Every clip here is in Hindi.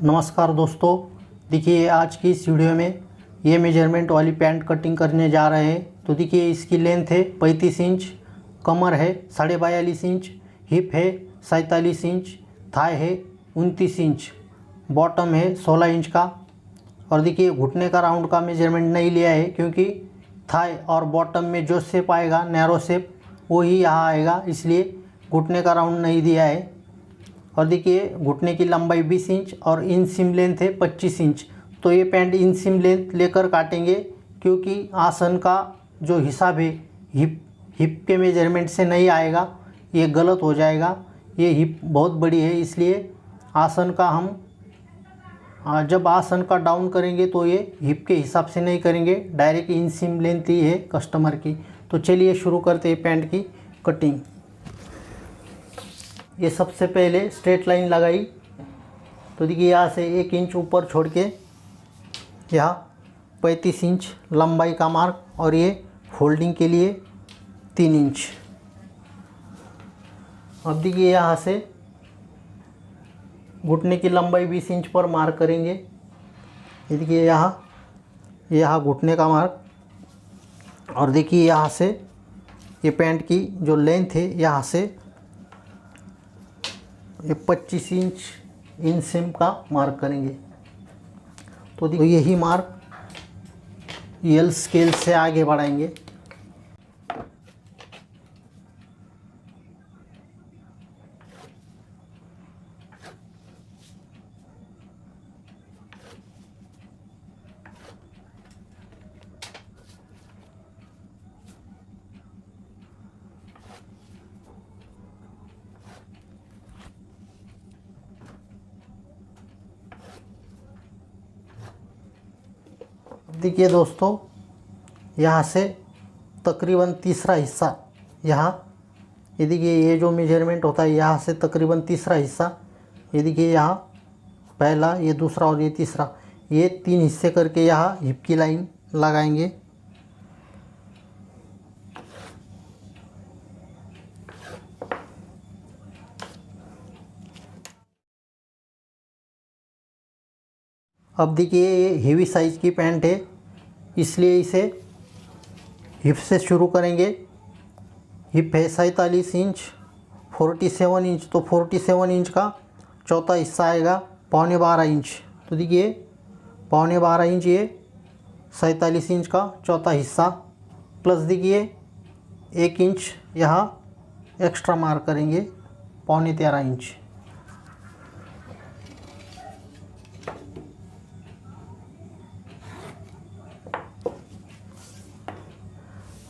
नमस्कार दोस्तों, देखिए आज की इस वीडियो में ये मेजरमेंट वाली पैंट कटिंग करने जा रहे हैं। तो देखिए इसकी लेंथ है 35 इंच, कमर है 42.5 इंच, हिप है 47 इंच, थाई है 29 इंच, बॉटम है 16 इंच का। और देखिए घुटने का राउंड का मेजरमेंट नहीं लिया है क्योंकि थाई और बॉटम में जो शेप आएगा नैरो शेप वो ही यहाँ आएगा, इसलिए घुटने का राउंड नहीं दिया है। और देखिए घुटने की लंबाई 20 इंच और इनसीम लेंथ है 25 इंच। तो ये पैंट इनसीम लेंथ लेकर काटेंगे क्योंकि आसन का जो हिसाब है हिप के मेजरमेंट से नहीं आएगा, ये गलत हो जाएगा। ये हिप बहुत बड़ी है, इसलिए आसन का हम जब आसन का डाउन करेंगे तो ये हिप के हिसाब से नहीं करेंगे, डायरेक्ट इनसीम लेंथ ही है कस्टमर की। तो चलिए शुरू करते हैं पैंट की कटिंग। ये सबसे पहले स्ट्रेट लाइन लगाई, तो देखिए यहाँ से 1 इंच ऊपर छोड़ के यहाँ 35 इंच लंबाई का मार्क, और ये फोल्डिंग के लिए 3 इंच। अब देखिए यहाँ से घुटने की लंबाई 20 इंच पर मार्क करेंगे। ये देखिए यहाँ घुटने का मार्क, और देखिए यहाँ से ये पैंट की जो लेंथ है यहाँ से ये 25 इंच इनसीम का मार्क करेंगे। तो यही मार्क एल स्केल से आगे बढ़ाएंगे। देखिए दोस्तों, यहाँ से तकरीबन तीसरा हिस्सा ये देखिए, ये जो मेजरमेंट होता है यहाँ से तकरीबन तीसरा हिस्सा, ये देखिए यहाँ पहला, ये दूसरा और ये तीसरा, ये 3 हिस्से करके यहाँ हिप की लाइन लगाएंगे। अब देखिए ये हेवी साइज़ की पैंट है, इसलिए इसे हिप से शुरू करेंगे। हिप है 47 इंच, 47 इंच, तो 47 इंच का चौथा हिस्सा आएगा 12.25 इंच। तो देखिए 12.25 इंच, ये 47 इंच का चौथा हिस्सा, प्लस देखिए 1 इंच यहाँ एक्स्ट्रा मार्क करेंगे 12.25 इंच।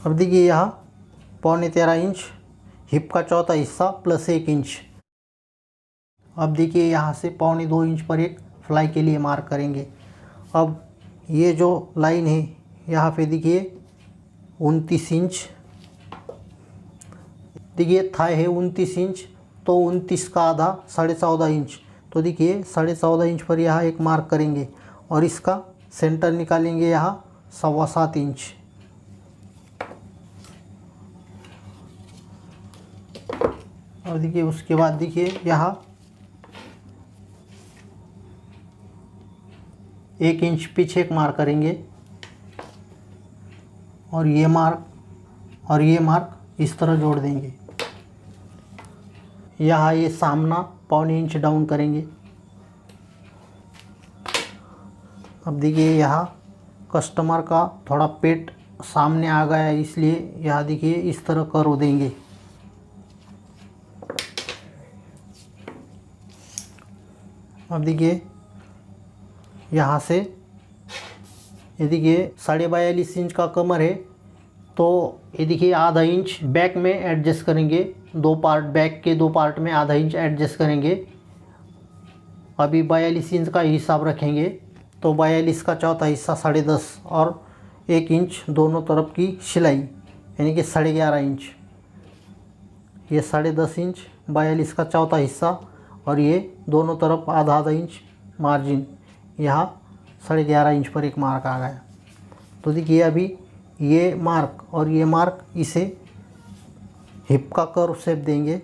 अब देखिए यहाँ 12.25 इंच हिप का चौथा हिस्सा प्लस 1 इंच। अब देखिए यहाँ से 2.25 इंच पर एक फ्लाई के लिए मार्क करेंगे। अब ये जो लाइन है यहाँ पे देखिए 29 इंच, देखिए थाई है 29 इंच, तो 29 का आधा 14.5 इंच। तो देखिए 14.5 इंच पर यहाँ एक मार्क करेंगे और इसका सेंटर निकालेंगे यहाँ 7.25 इंच। और देखिए उसके बाद देखिए यहाँ 1 इंच पीछे एक मार्क करेंगे, और ये मार्क इस तरह जोड़ देंगे। यहाँ ये सामना 0.25 इंच डाउन करेंगे। अब देखिए यहाँ कस्टमर का थोड़ा पेट सामने आ गया है, इसलिए यहाँ देखिए इस तरह कर्व देंगे। अब देखिए यहाँ से ये देखिए 42.5 इंच का कमर है, तो ये देखिए आधा इंच बैक में एडजस्ट करेंगे। बैक के 2 पार्ट में आधा इंच एडजस्ट करेंगे। अभी 42 इंच का हिसाब रखेंगे, तो 42 का चौथा हिस्सा 10.5 और 1 इंच दोनों तरफ की सिलाई, यानी कि 11.5 इंच। ये 10.5 इंच 42 का चौथा हिस्सा, और ये दोनों तरफ आधा इंच मार्जिन, यहाँ 11.5 इंच पर एक मार्क आ गया। तो देखिए अभी ये मार्क और ये मार्क इसे हिप का कर्व शेप देंगे,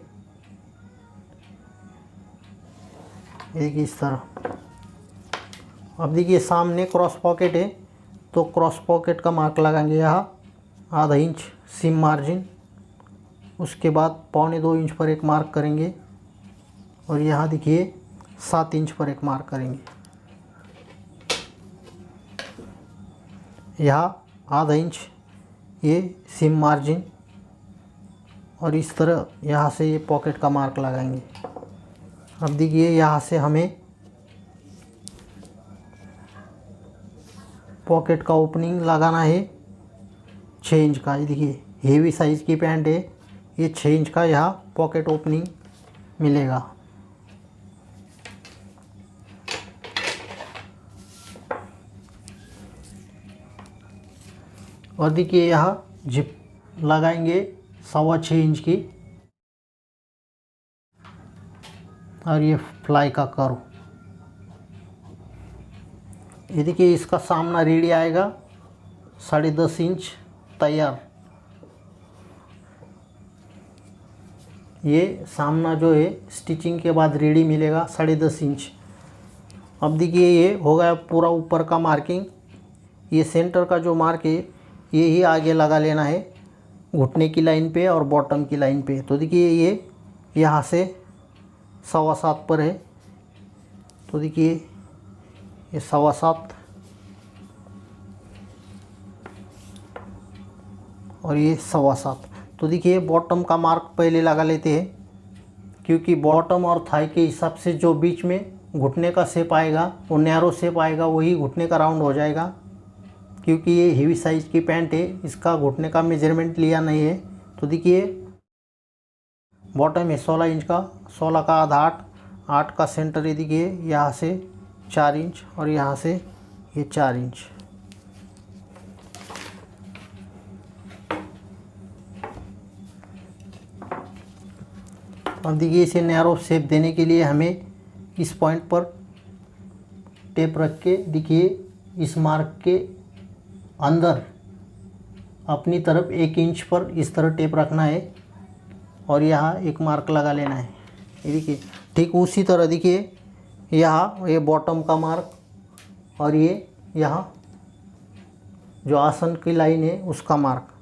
एक इस तरह। अब देखिए सामने क्रॉस पॉकेट है, तो क्रॉस पॉकेट का मार्क लगाएंगे यहाँ आधा इंच सीम मार्जिन। उसके बाद 1.25 इंच पर एक मार्क करेंगे और यहाँ देखिए 7 इंच पर एक मार्क करेंगे। यहाँ आधा इंच ये सीम मार्जिन और इस तरह यहाँ से ये पॉकेट का मार्क लगाएंगे। अब देखिए यहाँ से हमें पॉकेट का ओपनिंग लगाना है 6 इंच का। ये देखिए हेवी साइज़ की पैंट है, ये 6 इंच का यहाँ पॉकेट ओपनिंग मिलेगा। और देखिए यहाँ जिप लगाएंगे 6.25 इंच की और ये फ्लाई का कर्व। ये देखिए इसका सामना रेडी आएगा 10.5 इंच तैयार। ये सामना जो है स्टिचिंग के बाद रेडी मिलेगा 10.5 इंच। अब देखिए ये हो गया पूरा ऊपर का मार्किंग। ये सेंटर का जो मार्क है ये ही आगे लगा लेना है घुटने की लाइन पे और बॉटम की लाइन पे। तो देखिए ये यहाँ से 7.25 पर है, तो देखिए ये 7.25 और ये 7.25। तो देखिए बॉटम का मार्क पहले लगा लेते हैं, क्योंकि बॉटम और थाई के हिसाब से जो बीच में घुटने का शेप आएगा वो नैरो शेप आएगा, वही घुटने का राउंड हो जाएगा। क्योंकि ये हेवी साइज़ की पैंट है, इसका घुटने का मेजरमेंट लिया नहीं है। तो देखिए बॉटम है 16 इंच का, 16 का आधा 8 का सेंटर है। देखिए यहाँ से 4 इंच और यहाँ से ये 4 इंच। अब देखिए इसे नैरो शेप देने के लिए हमें इस पॉइंट पर टेप रख के देखिए इस मार्क के अंदर अपनी तरफ 1 इंच पर इस तरह टेप रखना है और यहाँ एक मार्क लगा लेना है। ये देखिए ठीक उसी तरह देखिए यहाँ ये बॉटम का मार्क और ये यहाँ जो आसन की लाइन है उसका मार्क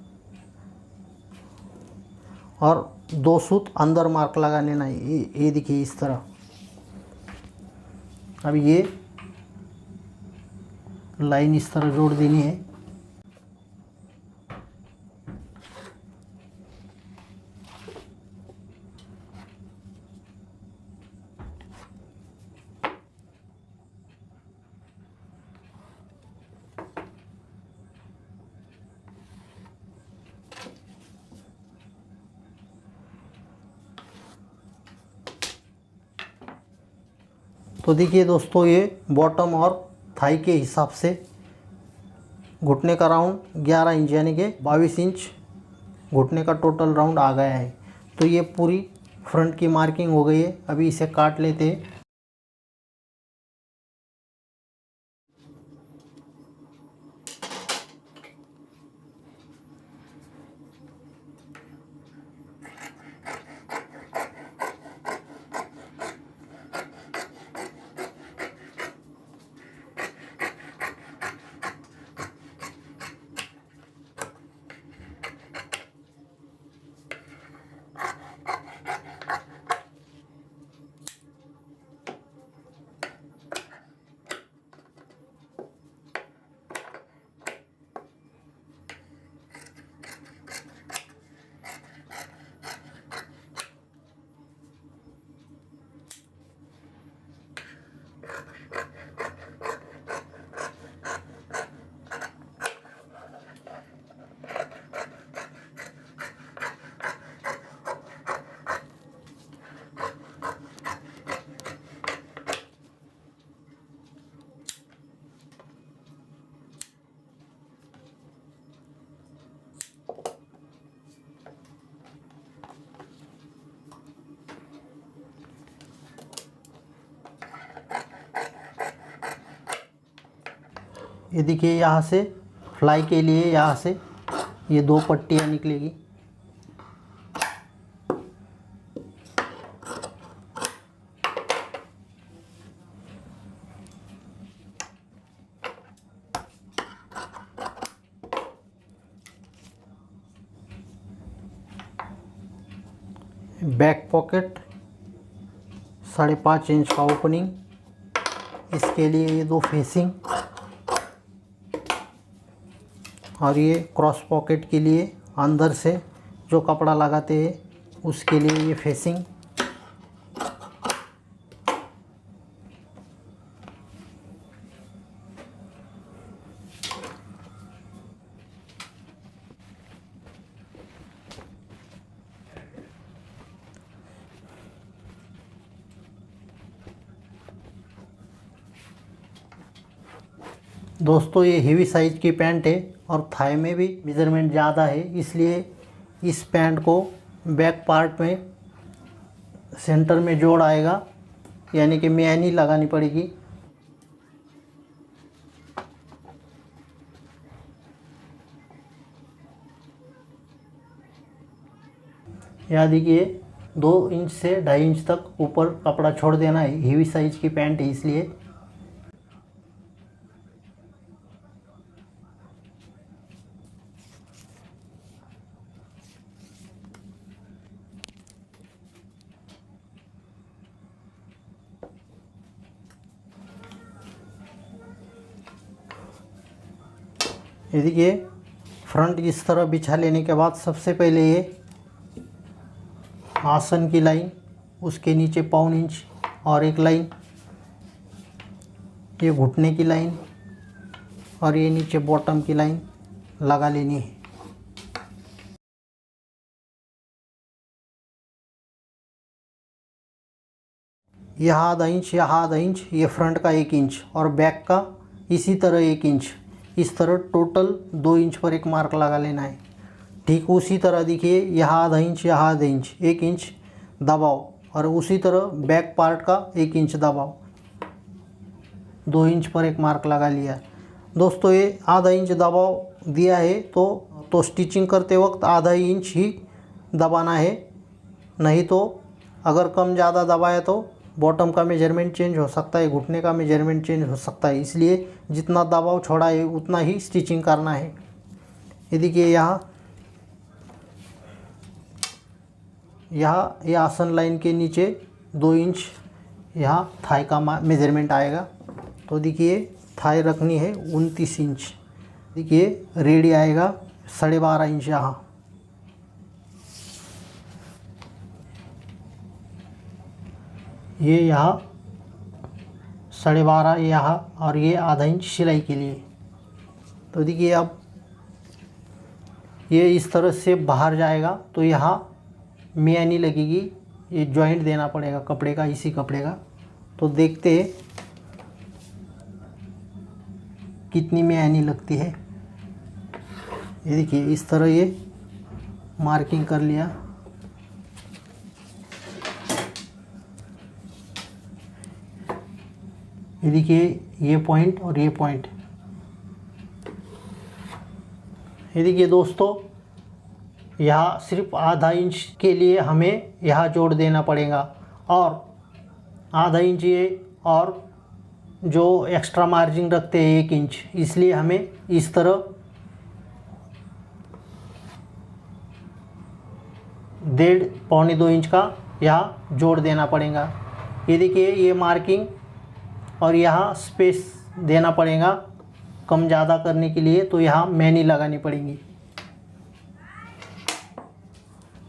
और 2 सूत अंदर मार्क लगा लेना है। ये देखिए इस तरह। अब ये लाइन इस तरह जोड़ देनी है। तो देखिए दोस्तों ये बॉटम और थाई के हिसाब से घुटने का राउंड 11 इंच यानी कि 22 इंच घुटने का टोटल राउंड आ गया है। तो ये पूरी फ्रंट की मार्किंग हो गई है। अभी इसे काट लेते हैं। ये देखिए यहाँ से फ्लाई के लिए यहाँ से ये 2 पट्टियाँ निकलेगी। बैक पॉकेट 5.5 इंच का ओपनिंग, इसके लिए ये 2 फेसिंग, और ये क्रॉस पॉकेट के लिए अंदर से जो कपड़ा लगाते हैं उसके लिए ये फेसिंग। दोस्तों ये हेवी साइज की पैंट है और थाई में भी मेज़रमेंट ज़्यादा है, इसलिए इस पैंट को बैक पार्ट में सेंटर में जोड़ आएगा, यानी कि मेहंदी लगानी पड़ेगी। यहाँ देखिए 2 इंच से 2.5 इंच तक ऊपर कपड़ा छोड़ देना है, हेवी साइज की पैंट है इसलिए। ये देखिए फ्रंट इस तरह बिछा लेने के बाद सबसे पहले ये आसन की लाइन, उसके नीचे 1.25 इंच और एक लाइन, ये घुटने की लाइन और ये नीचे बॉटम की लाइन लगा लेनी है। यहाँ आधा इंच, यहाँ आधा इंच, ये फ्रंट का 1 इंच और बैक का इसी तरह 1 इंच, इस तरह टोटल 2 इंच पर एक मार्क लगा लेना है। ठीक उसी तरह देखिए यहाँ आधा इंच, यहाँ आधा इंच, 1 इंच दबाव, और उसी तरह बैक पार्ट का 1 इंच दबाव, 2 इंच पर एक मार्क लगा लिया। दोस्तों ये आधा इंच दबाव दिया है तो स्टिचिंग करते वक्त आधा इंच ही दबाना है, नहीं तो अगर कम ज़्यादा दबाया तो बॉटम का मेजरमेंट चेंज हो सकता है, घुटने का मेजरमेंट चेंज हो सकता है, इसलिए जितना दबाव छोड़ा है उतना ही स्टिचिंग करना है। ये देखिए यहाँ ये आसन लाइन के नीचे 2 इंच यहाँ थाई का मेजरमेंट आएगा। तो देखिए थाई रखनी है 29 इंच, देखिए रेडी आएगा 12.5 इंच यहाँ। ये यहाँ 12.5 यहाँ, और ये आधा इंच सिलाई के लिए। तो देखिए अब ये इस तरह से बाहर जाएगा तो यहाँ मियानी लगेगी, ये जॉइंट देना पड़ेगा कपड़े का, इसी कपड़े का। तो देखते हैं कितनी मियानी लगती है। ये देखिए इस तरह ये मार्किंग कर लिया। ये देखिए ये पॉइंट और ये पॉइंट। ये देखिए दोस्तों यहाँ सिर्फ आधा इंच के लिए हमें यहाँ जोड़ देना पड़ेगा, और आधा इंच ये और जो एक्स्ट्रा मार्जिन रखते हैं 1 इंच, इसलिए हमें इस तरह 1.5-2 इंच का यहाँ जोड़ देना पड़ेगा। ये देखिए ये मार्किंग, और यहाँ स्पेस देना पड़ेगा कम ज़्यादा करने के लिए, तो यहाँ मैनी लगानी पड़ेगी।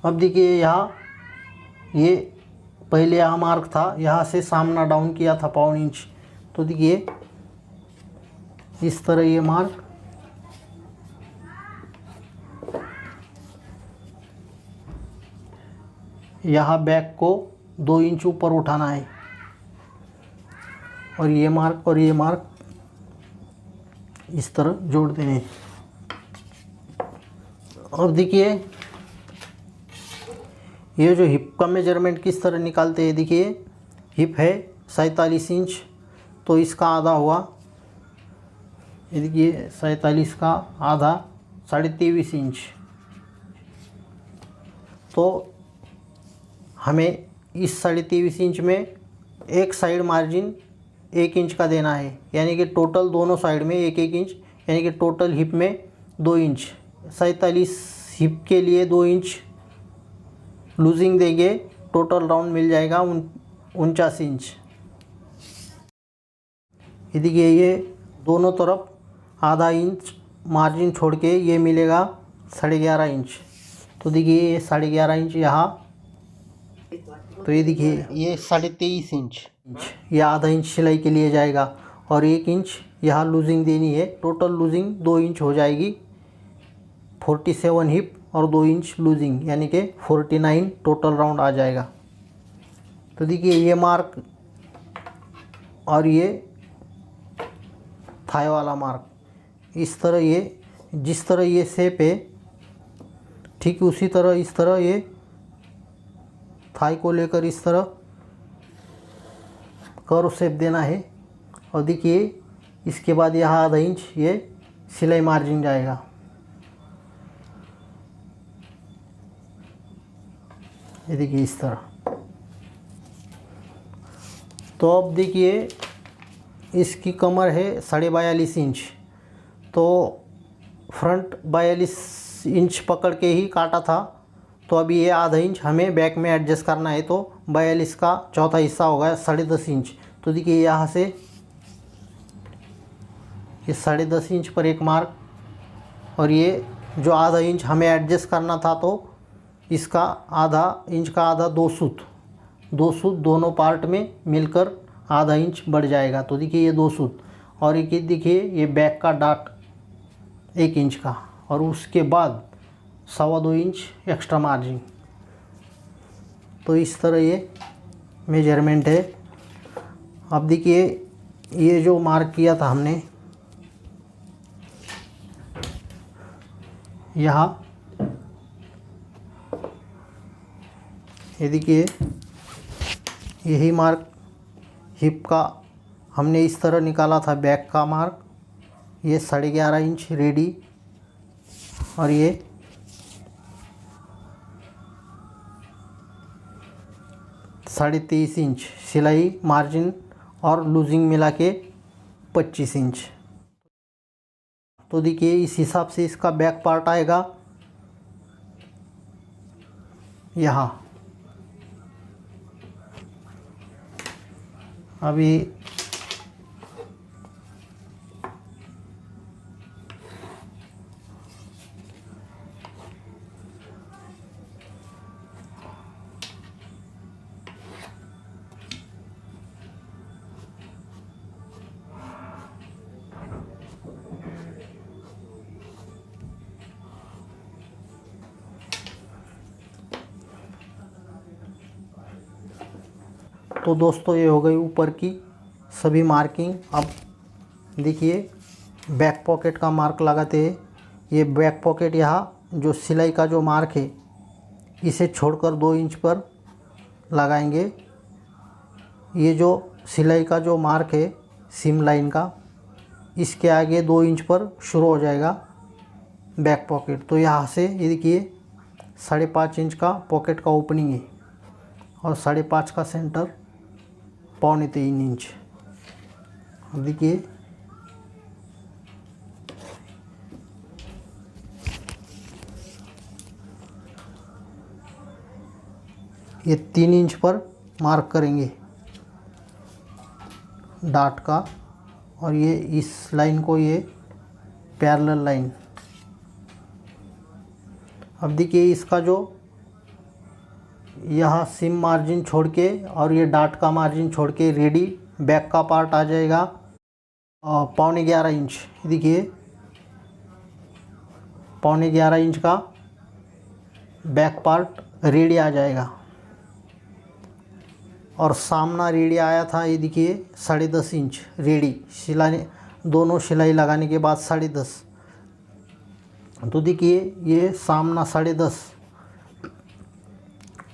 अब देखिए यहाँ ये पहले यहाँ मार्क था, यहाँ से सामना डाउन किया था 1.25 इंच, तो देखिए इस तरह ये मार्क, यहाँ बैक को 2 इंच ऊपर उठाना है, और ये मार्क इस तरह जोड़ देने हैं। अब देखिए ये जो हिप का मेजरमेंट किस तरह निकालते हैं। देखिए हिप है 47 इंच, तो इसका आधा हुआ, ये देखिए 47 का आधा 23.5 इंच। तो हमें इस 23.5 इंच में एक साइड मार्जिन 1 इंच का देना है, यानी कि टोटल दोनों साइड में 1-1 इंच, यानी कि टोटल हिप में 2 इंच। 47 हिप के लिए 2 इंच लूजिंग देंगे, टोटल राउंड मिल जाएगा 49 इंच। ये देखिए, ये दोनों तरफ आधा इंच मार्जिन छोड़ के ये मिलेगा 11.5 इंच। तो देखिए ये 11.5 इंच यहाँ, तो ये देखिए ये 23.5 इंच, ये आधा इंच सिलाई के लिए जाएगा और 1 इंच यहाँ लूजिंग देनी है। टोटल लूजिंग 2 इंच हो जाएगी। 47 हिप और 2 इंच लूजिंग, यानी कि 49 टोटल राउंड आ जाएगा। तो देखिए ये मार्क और ये थाई वाला मार्क, इस तरह ये, जिस तरह ये शेप है ठीक उसी तरह इस तरह ये थाई को लेकर इस तरह कर्व शेप देना है। और देखिए इसके बाद यहाँ आधा इंच ये सिलाई मार्जिन जाएगा। ये देखिए इस तरह। तो अब देखिए इसकी कमर है 42.5 इंच, तो फ्रंट 42 इंच पकड़ के ही काटा था। तो अभी ये आधा इंच हमें बैक में एडजस्ट करना है, तो 42 का चौथा हिस्सा होगा 10.5 इंच। तो देखिए यहाँ से ये 10.5 इंच पर एक मार्क, और ये जो आधा इंच हमें एडजस्ट करना था, तो इसका आधा इंच का आधा 2 सूत दोनों पार्ट में मिलकर आधा इंच बढ़ जाएगा। तो देखिए ये 2 सूत, और एक देखिए ये बैक का डाट 1 इंच का, और उसके बाद 2.25 इंच एक्स्ट्रा मार्जिन। तो इस तरह ये मेजरमेंट है। अब देखिए ये जो मार्क किया था हमने यहाँ, ये देखिए यही मार्क हिप का हमने इस तरह निकाला था, बैक का मार्क। ये 11.5 इंच रेडी, और ये 23.5 इंच सिलाई मार्जिन और लूजिंग मिला के 25 इंच। तो देखिए इस हिसाब से इसका बैक पार्ट आएगा यहाँ। अभी तो दोस्तों ये हो गई ऊपर की सभी मार्किंग। अब देखिए बैक पॉकेट का मार्क लगाते हैं। ये बैक पॉकेट यहाँ जो सिलाई का जो मार्क है इसे छोड़कर 2 इंच पर लगाएंगे। ये जो सिलाई का जो मार्क है सीम लाइन का, इसके आगे 2 इंच पर शुरू हो जाएगा बैक पॉकेट। तो यहाँ से ये देखिए 5.5 इंच का पॉकेट का ओपनिंग है, और 5.5 का सेंटर 2.25 इंच। अब देखिए ये 3 इंच पर मार्क करेंगे डाट का, और ये इस लाइन को ये पैरेलल लाइन। अब देखिए इसका जो यहाँ सिम मार्जिन छोड़ के और ये डाट का मार्जिन छोड़ के रेडी बैक का पार्ट आ जाएगा 11.25 इंच। देखिए 11.25 इंच का बैक पार्ट रेडी आ जाएगा, और सामना रेडी आया था ये देखिए 10.5 इंच रेडी। सिलाई दोनों सिलाई लगाने के बाद 10.5। तो देखिए ये सामना 10.5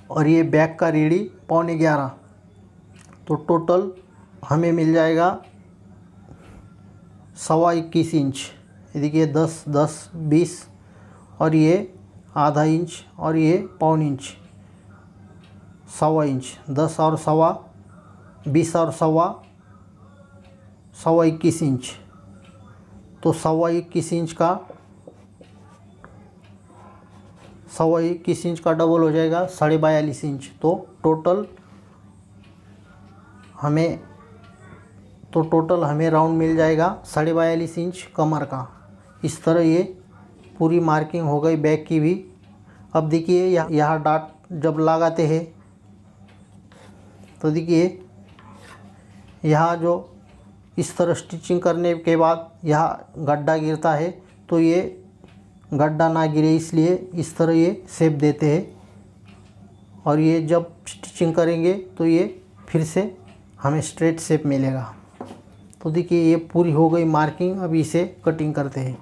और ये बैक का रेडी 11.25। तो टोटल हमें मिल जाएगा 21.25 इंच। ये देखिए 10, 10, 20, और ये आधा इंच, और ये 1.25 इंच, 1.25 इंच, 10 और 1.25, 20 और 1.25 इंच। तो 21.25 इंच का 21 इंच का डबल हो जाएगा 42.5 इंच। तो टोटल हमें राउंड मिल जाएगा 42.5 इंच कमर का। इस तरह ये पूरी मार्किंग हो गई बैक की भी। अब देखिए यहाँ डाट जब लगाते हैं तो देखिए यहाँ जो इस तरह स्टिचिंग करने के बाद यहाँ गड्ढा गिरता है, तो ये गड्ढा ना गिरे इसलिए इस तरह ये शेप देते हैं। और ये जब स्टिचिंग करेंगे तो ये फिर से हमें स्ट्रेट शेप मिलेगा। तो देखिए ये पूरी हो गई मार्किंग। अब इसे कटिंग करते हैं।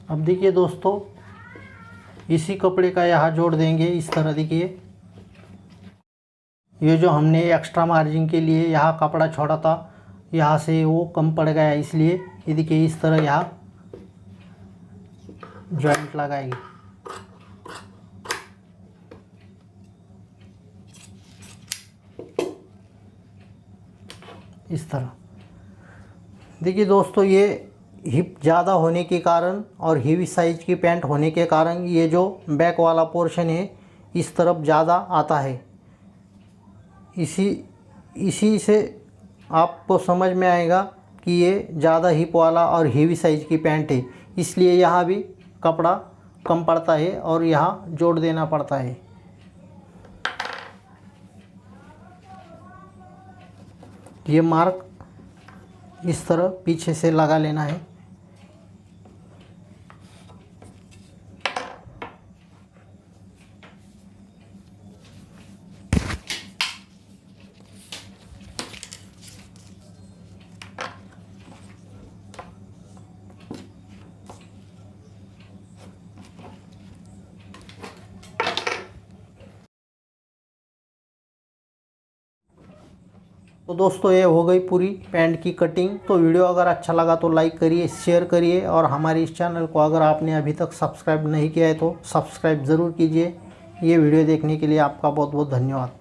अब देखिए दोस्तों, इसी कपड़े का यहाँ जोड़ देंगे इस तरह। देखिए ये जो हमने एक्स्ट्रा मार्जिन के लिए यहाँ कपड़ा छोड़ा था, यहाँ से वो कम पड़ गया, इसलिए ये देखिए इस तरह यहाँ जॉइंट लगाएंगे। इस तरह देखिए दोस्तों, ये हिप ज़्यादा होने के कारण और हेवी साइज की पैंट होने के कारण ये जो बैक वाला पोर्शन है इस तरफ ज़्यादा आता है। इसी से आपको समझ में आएगा कि ये ज़्यादा हिप वाला और हेवी साइज की पैंट है, इसलिए यहाँ भी कपड़ा कम पड़ता है और यहाँ जोड़ देना पड़ता है। ये मार्क इस तरह पीछे से लगा लेना है। तो दोस्तों ये हो गई पूरी पैंट की कटिंग। तो वीडियो अगर अच्छा लगा तो लाइक करिए, शेयर करिए और हमारे इस चैनल को अगर आपने अभी तक सब्सक्राइब नहीं किया है तो सब्सक्राइब ज़रूर कीजिए। ये वीडियो देखने के लिए आपका बहुत बहुत धन्यवाद।